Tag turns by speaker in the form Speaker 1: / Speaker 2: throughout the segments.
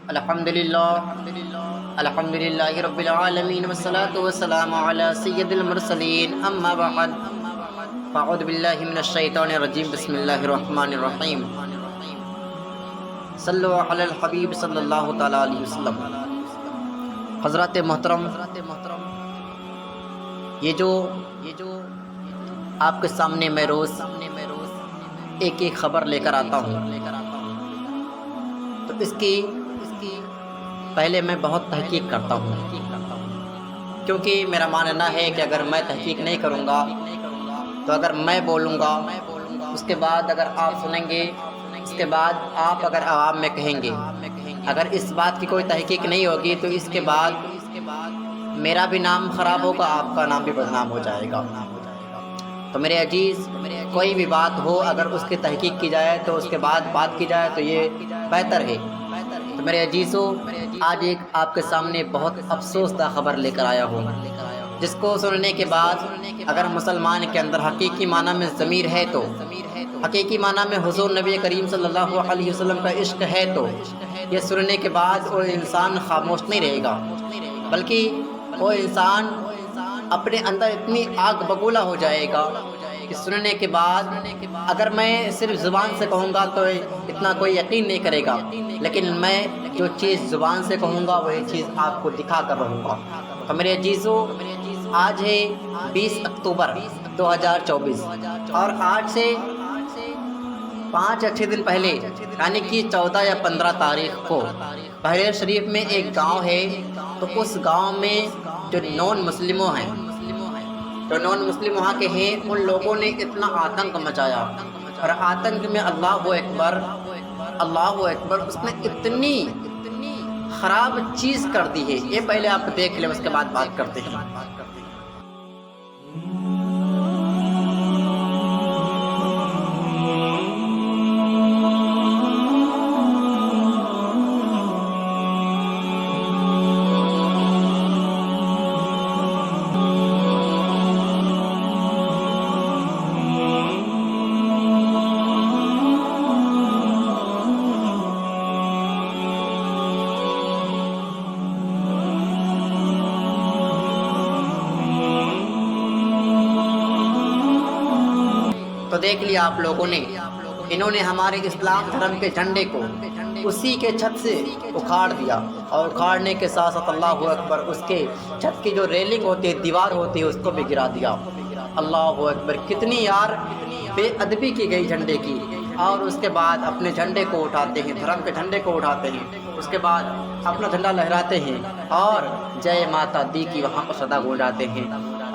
Speaker 1: الحمدللہ رب العالمین والصلاة والسلام علی سید المرسلین اما بعد فاعوذ باللہ من الشیطان الرجیم بسم اللہ الرحمن الرحیم صلو علی الحبیب صلی اللہ تعالی علیہ وسلم۔ حضرات محترم، یہ جو آپ کے سامنے میں روز ایک خبر لے کر آتا ہوں، تو اس کی پہلے میں بہت تحقیق کرتا ہوں، کیونکہ میرا ماننا ہے کہ اگر میں تحقیق نہیں کروں گا تو اگر میں بولوں گا اس کے بعد اگر آپ سنیں گے، اس کے بعد آپ اگر عوام میں کہیں گے، اگر اس بات کی کوئی تحقیق نہیں ہوگی تو اس کے بعد میرا بھی نام خراب ہوگا، آپ کا نام بھی بدنام ہو جائے گا۔ تو میرے عزیز، کوئی بھی بات ہو اگر اس کی تحقیق کی جائے تو اس کے بعد بات کی جائے تو یہ بہتر ہے۔ تو میرے عزیزو، آج ایک آپ کے سامنے بہت افسوس دہ خبر لے کر آیا ہوں، جس کو سننے کے بعد اگر مسلمان کے اندر حقیقی معنی میں ضمیر ہے تو، حقیقی معنی میں حضور نبی کریم صلی اللہ علیہ وسلم کا عشق ہے تو یہ سننے کے بعد وہ انسان خاموش نہیں رہے گا، بلکہ وہ انسان اپنے اندر اتنی آگ بگولا ہو جائے گا کہ سننے کے بعد اگر میں صرف زبان سے کہوں گا تو اتنا کوئی یقین نہیں کرے گا، لیکن میں جو چیز زبان سے کہوں گا وہی چیز آپ کو دکھا کر رہوں گا۔ تو میرے عزیزو، آج ہے 20 اکتوبر 2024 اور آج سے 5 یا 6 دن پہلے یعنی کہ 14 یا 15 تاریخ کو بحریر شریف میں ایک گاؤں ہے، تو اس گاؤں میں جو نان مسلم وہاں کے ہیں، ان لوگوں نے اتنا آتنک مچایا، اور آتنک میں اللہ اکبر اس نے اتنی خراب چیز کر دی ہے، یہ پہلے آپ دیکھ لیں، اس کے بعد بات کرتے ہیں۔ تو دیکھ لیا آپ لوگوں نے، انہوں نے ہمارے اسلام دھرم کے جھنڈے کو اسی کے چھت سے اکھاڑ دیا، اور اکھاڑنے کے ساتھ ساتھ اللہ اکبر اس کے چھت کی جو ریلنگ ہوتی ہے، دیوار ہوتی ہے، اس کو بھی گرا دیا۔ اللہ اکبر، کتنی یار بے ادبی کی گئی جھنڈے کی، اور اس کے بعد اپنے جھنڈے کو اٹھاتے ہیں، دھرم کے جھنڈے کو اٹھاتے ہیں، اس کے بعد اپنا جھنڈا لہراتے ہیں اور جے ماتا دی کی وہاں پر صدا گونجاتے ہیں۔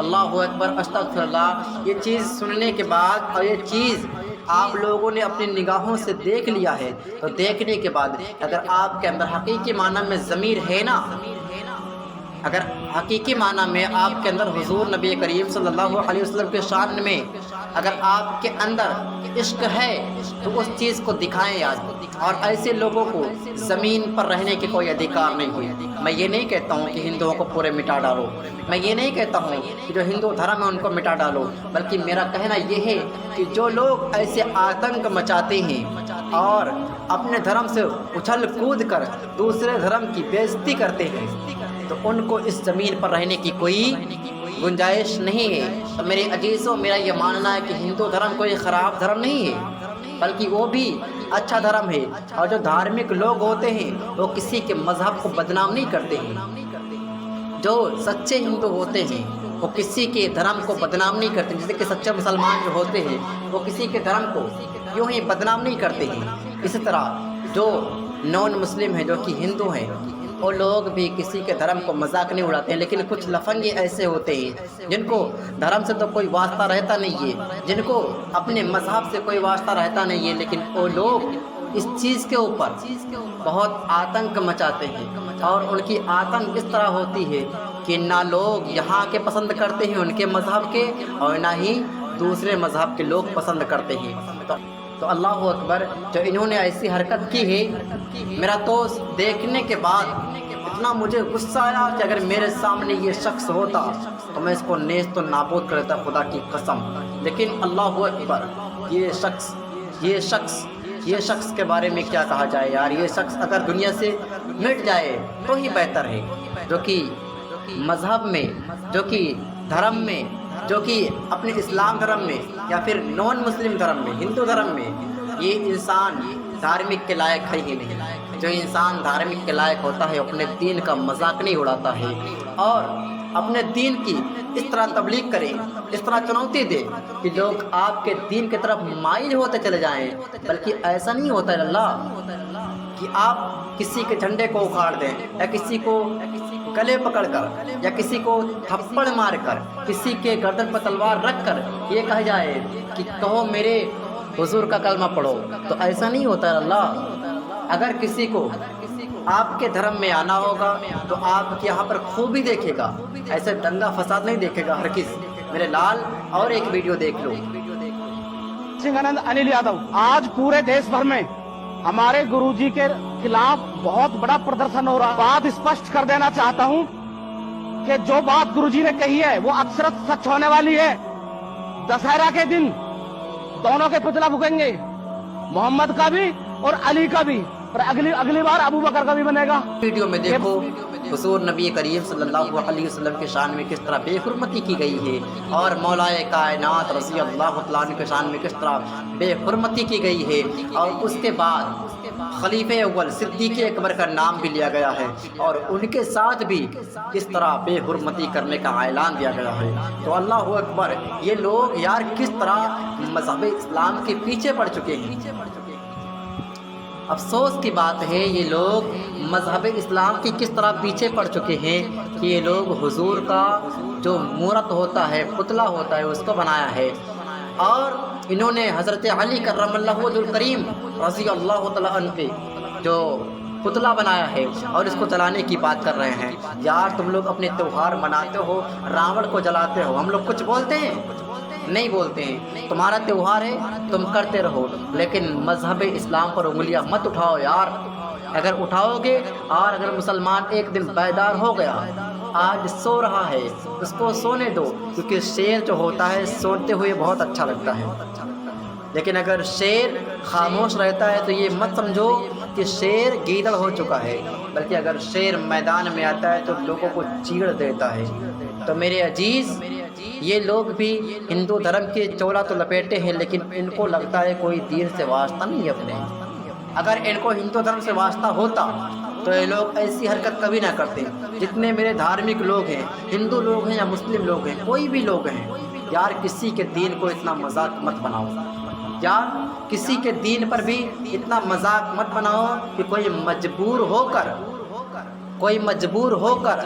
Speaker 1: اللہ اکبر، استغفر اللہ۔ یہ چیز سننے کے بعد اور یہ چیز آپ لوگوں نے اپنی نگاہوں سے دیکھ لیا ہے، تو دیکھنے کے بعد اگر آپ کے اندر حقیقی معنی میں ضمیر ہے نا، اگر حقیقی معنی میں آپ کے اندر حضور نبی کریم صلی اللہ علیہ وسلم کے شان میں اگر آپ کے اندر عشق ہے تو اس چیز کو دکھائیں آج، اور ایسے لوگوں کو زمین پر رہنے کے کوئی ادھیکار نہیں ہوئی۔ میں یہ نہیں کہتا ہوں کہ ہندوؤں کو پورے مٹا ڈالو، میں یہ نہیں کہتا ہوں کہ جو ہندو دھرم ہے ان کو مٹا ڈالو، بلکہ میرا کہنا یہ ہے کہ جو لوگ ایسے آتنک مچاتے ہیں اور اپنے دھرم سے اچھل کود کر دوسرے دھرم کی بے عزتی کرتے ہیں، تو ان کو اس زمین پر رہنے کی کوئی گنجائش نہیں ہے۔ تو میرے عزیزوں، میرا یہ ماننا ہے کہ ہندو دھرم کوئی خراب دھرم نہیں ہے، بلکہ وہ بھی اچھا دھرم ہے، اور جو دھارمک لوگ ہوتے ہیں وہ کسی کے مذہب کو بدنام نہیں کرتے ہیں۔ جو سچے ہندو ہوتے ہیں وہ کسی کے دھرم کو بدنام نہیں کرتے، جیسے کہ سچے مسلمان جو ہوتے ہیں وہ کسی کے دھرم کو یوں ہی بدنام نہیں کرتے ہیں۔ اسی طرح جو نان مسلم ہیں، جو کہ ہندو ہیں، وہ لوگ بھی کسی کے دھرم کو مذاق نہیں اڑاتے ہیں، لیکن کچھ لفنگے ایسے ہوتے ہیں جن کو دھرم سے تو کوئی واسطہ رہتا نہیں ہے، جن کو اپنے مذہب سے کوئی واسطہ رہتا نہیں ہے، لیکن وہ لوگ اس چیز کے اوپر بہت آتنک مچاتے ہیں، اور ان کی آتنک اس طرح ہوتی ہے کہ نہ لوگ یہاں کے پسند کرتے ہیں ان کے مذہب کے، اور نہ ہی دوسرے مذہب کے لوگ پسند کرتے ہیں۔ تو اللہ اکبر، جو انہوں نے ایسی حرکت کی ہے، میرا تو دیکھنے کے بعد اتنا مجھے غصہ آیا کہ اگر میرے سامنے یہ شخص ہوتا تو میں اس کو نیست و نابود کر دیتا، خدا کی قسم۔ لیکن اللہ اکبر، یہ شخص یہ شخص کے بارے میں کیا کہا جائے یار، یہ شخص اگر دنیا سے مٹ جائے تو ہی بہتر ہے، جو کہ مذہب میں، جو کہ دھرم میں، جو کہ اپنے اسلام دھرم میں یا پھر نان مسلم دھرم میں، ہندو دھرم میں یہ انسان دھارمک کے لائق ہے ہی نہیں۔ جو انسان دھارمک کے لائق ہوتا ہے اپنے دین کا مذاق نہیں اڑاتا ہے اور اپنے دین کی اس طرح تبلیغ کرے، اس طرح چنوتی دے کہ لوگ آپ کے دین کی طرف مائل ہوتے چلے جائیں، بلکہ ایسا نہیں ہوتا ہے اللہ کہ آپ کسی کے جھنڈے کو اکھاڑ دیں یا کسی کو گلے پکڑ کر یا کسی کو تھپڑ مار کر، کسی کے گردن پر تلوار رکھ کر یہ کہا جائے کہ کہو میرے حضور کا کلمہ پڑھو، تو ایسا نہیں ہوتا ہے اللہ۔ اگر کسی کو آپ کے دھرم میں آنا ہوگا تو آپ کے یہاں پر خوبی دیکھے گا، ایسے دنگا فساد نہیں دیکھے گا ہرگز۔ میرے لال اور ایک ویڈیو دیکھ لو۔
Speaker 2: سنگھانند انل یادو، آج پورے دیش بھر میں ہمارے گرو جی کے خلاف بہت بڑا پردرشن ہو رہا ہے۔ بات اسپشٹ کر دینا چاہتا ہوں کہ جو بات گرو جی نے کہی ہے وہ اکثرت سچ ہونے والی ہے۔ دسہرہ کے دن دونوں کے پتلا بھگیں گے، محمد کا بھی اور علی کا بھی، اور اگلی بار ابو بکر کا بھی بنے گا۔
Speaker 1: ویڈیو میں دیکھو حضور نبی کریم صلی اللہ علیہ وسلم کے شان میں کس طرح بے حرمتی کی گئی ہے، اور مولا کائنات رضی اللہ تعالیٰ عنہ کے شان میں کس طرح بے حرمتی کی گئی ہے، اور اس کے بعد خلیفہ اول صدیق اکبر کا نام بھی لیا گیا ہے اور ان کے ساتھ بھی کس طرح بے حرمتی کرنے کا اعلان دیا گیا ہے۔ تو اللہ اکبر، یہ لوگ یار کس طرح مذہب اسلام کے پیچھے پڑ چکے ہیں۔ افسوس کی بات ہے یہ لوگ مذہب اسلام کی کس طرح پیچھے پڑ چکے ہیں کہ یہ لوگ حضور کا جو مورت ہوتا ہے، پتلا ہوتا ہے، اس کو بنایا ہے، اور انہوں نے حضرت علی کرم اللہ وجہ الکریم رضی اللہ تعالیٰ عنہ پہ جو پتلا بنایا ہے اور اس کو جلانے کی بات کر رہے ہیں۔ یار تم لوگ اپنے تہوار مناتے ہو، راوڑ کو جلاتے ہو، ہم لوگ کچھ بولتے ہیں؟ نہیں بولتے ہیں۔ تمہارا تہوار ہے تم کرتے رہو، لیکن مذہب اسلام پر انگلیاں مت اٹھاؤ یار۔ اگر اٹھاؤ گے اور اگر مسلمان ایک دن بیدار ہو گیا، آج سو رہا ہے، اس کو سونے دو، کیونکہ شیر جو ہوتا ہے سوتے ہوئے بہت اچھا لگتا ہے، لیکن اگر شیر خاموش رہتا ہے تو یہ مت سمجھو کہ شیر گیدڑ ہو چکا ہے، بلکہ اگر شیر میدان میں آتا ہے تو لوگوں کو چیڑ دیتا ہے۔ تو میرے عزیز، یہ لوگ بھی ہندو دھرم کے چولا تو لپیٹے ہیں، لیکن ان کو لگتا ہے کوئی دین سے واسطہ نہیں ہے اپنے۔ اگر ان کو ہندو دھرم سے واسطہ ہوتا تو یہ لوگ ایسی حرکت کبھی نہ کرتے۔ جتنے میرے دھارمک لوگ ہیں، ہندو لوگ ہیں یا مسلم لوگ ہیں، کوئی بھی لوگ ہیں، یار کسی کے دین کو اتنا مذاق مت بناؤ، یار کسی کے دین پر بھی اتنا مذاق مت بناؤ کہ کوئی مجبور ہو کر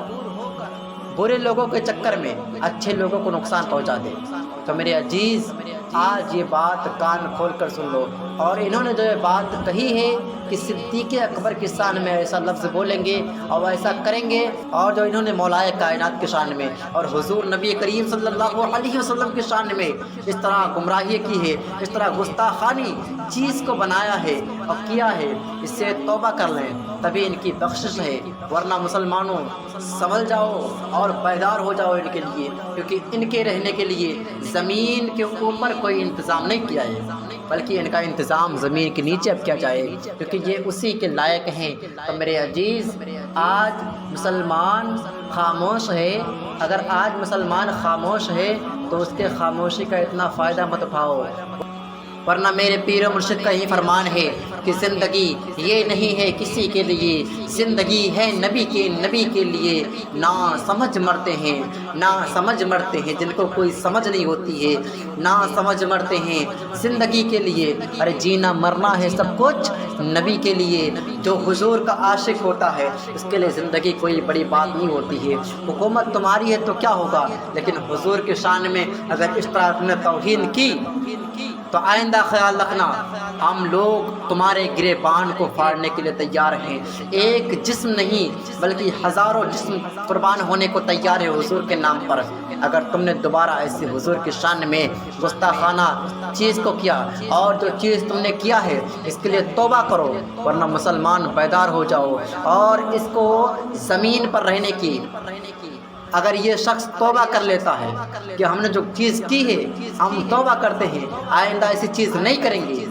Speaker 1: برے لوگوں کے چکر میں اچھے لوگوں کو نقصان پہنچا دے۔ تو میرے عزیز، آج یہ بات کان کھول کر سن لو، اور انہوں نے جو یہ بات کہی ہے کہ صدیق اکبر کی شان میں ایسا لفظ بولیں گے اور ایسا کریں گے، اور جو انہوں نے مولا کائنات کی شان میں اور حضور نبی کریم صلی اللہ علیہ وسلم کی شان میں اس طرح گمراہی کی ہے، اس طرح گستاخانی چیز کو بنایا ہے اور کیا ہے، اس سے توبہ کر لیں تبھی ان کی بخشش ہے، ورنہ مسلمانوں سنبھل جاؤ اور بیدار ہو جاؤ ان کے لیے، کیونکہ ان کے رہنے کے لیے زمین کے اوپر کوئی انتظام نہیں کیا ہے، بلکہ ان کا انتظام زمین کے نیچے اب کیا جائے، کیونکہ یہ اسی کے لائق ہیں۔ تو میرے عزیز، آج مسلمان خاموش ہے، اگر آج مسلمان خاموش ہے تو اس کے خاموشی کا اتنا فائدہ مت اٹھاؤ، ورنہ میرے پیر و مرشد کا ہی فرمان ہے کہ زندگی یہ نہیں ہے کسی کے لیے، زندگی ہے نبی کے لیے، نہ سمجھ مرتے ہیں جن کو کوئی سمجھ نہیں ہوتی ہے، نہ سمجھ مرتے ہیں زندگی کے لیے۔ ارے جینا مرنا ہے سب کچھ نبی کے لیے، جو حضور کا عاشق ہوتا ہے اس کے لیے زندگی کوئی بڑی بات نہیں ہوتی ہے۔ حکومت تمہاری ہے تو کیا ہوگا، لیکن حضور کی شان میں اگر اس طرح تم نے توہین کی تو آئندہ خیال رکھنا، ہم لوگ تمہارے گریبان کو پھاڑنے کے لیے تیار ہیں۔ ایک جسم نہیں بلکہ ہزاروں جسم قربان ہونے کو تیار ہے حضور کے نام پر، اگر تم نے دوبارہ ایسے حضور کی شان میں گستاخانہ چیز کو کیا، اور جو چیز تم نے کیا ہے اس کے لیے توبہ کرو، ورنہ مسلمان بیدار ہو جاؤ، اور اس کو زمین پر رہنے کی اگر یہ شخص توبہ کر لیتا ہے کہ ہم نے جو چیز کی ہے ہم توبہ کرتے ہیں، آئندہ ایسی چیز نہیں کریں گے،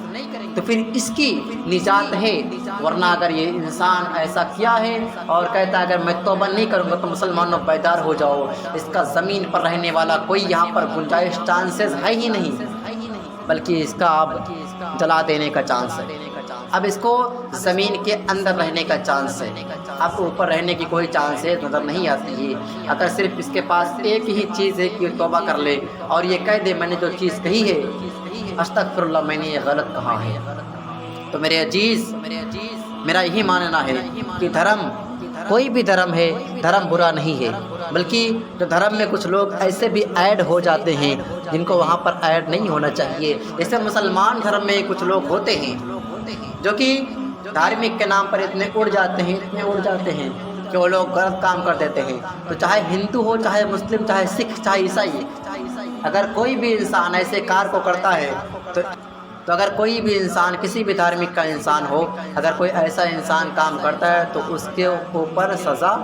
Speaker 1: تو پھر اس کی نجات ہے، ورنہ اگر یہ انسان ایسا کیا ہے اور کہتا ہے اگر میں توبہ نہیں کروں گا تو مسلمانوں بیدار ہو جاؤ، اس کا زمین پر رہنے والا کوئی یہاں پر گنجائش چانسز ہے ہی نہیں، بلکہ اس کا اب جلا دینے کا چانس ہے، اب اس کو زمین کے اندر رہنے کا چانس ہے، اب اوپر رہنے کی کوئی چانس ہے نظر نہیں آتی ہے۔ اگر صرف اس کے پاس ایک ہی چیز ہے کہ توبہ کر لے اور یہ کہہ دے میں نے جو چیز کہی ہے استغفر اللہ میں نے یہ غلط کہا ہے، تو میرے عزیز میرا یہی ماننا ہے کہ دھرم کوئی بھی دھرم ہے، دھرم برا نہیں ہے، بلکہ جو دھرم میں کچھ لوگ ایسے بھی ایڈ ہو جاتے ہیں جن کو وہاں پر ایڈ نہیں ہونا چاہیے، جیسے مسلمان دھرم میں کچھ لوگ ہوتے ہیں جو کہ دھارمک کے نام پر اتنے اڑ جاتے ہیں کہ وہ لوگ غلط کام کر دیتے ہیں، تو چاہے ہندو ہو، چاہے مسلم، چاہے سکھ، چاہے عیسائی، اگر کوئی بھی انسان ایسے کار کو کرتا ہے تو اگر کوئی بھی انسان کسی بھی دھارمک کا انسان ہو، اگر کوئی ایسا انسان کام کرتا ہے تو اس کے اوپر سزا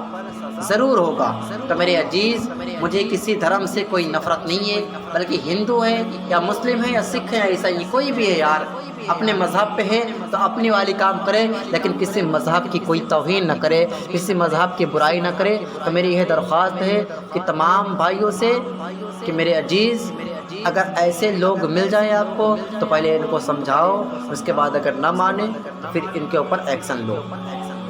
Speaker 1: ضرور ہوگا۔ تو میرے عزیز مجھے کسی دھرم سے کوئی نفرت نہیں ہے، بلکہ ہندو ہے یا مسلم ہے یا سکھ ہے یا عیسائی کوئی بھی ہے یار، اپنے مذہب پہ ہے تو اپنی والی کام کرے، لیکن کسی مذہب کی کوئی توہین نہ کرے، کسی مذہب کی برائی نہ کرے۔ تو میری یہ درخواست ہے کہ تمام بھائیوں سے کہ میرے عزیز اگر ایسے لوگ مل جائیں آپ کو تو پہلے ان کو سمجھاؤ، اس کے بعد اگر نہ مانے تو پھر ان کے اوپر ایکشن لو۔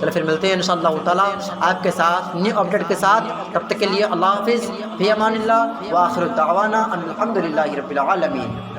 Speaker 1: چلو پھر ملتے ہیں انشاءاللہ تعالیٰ آپ کے ساتھ نیو اپڈیٹ کے ساتھ، تب تک کے لیے اللہ حافظ، فی امان اللہ، وآخر دعوانا ان الحمدللہ رب العالمین۔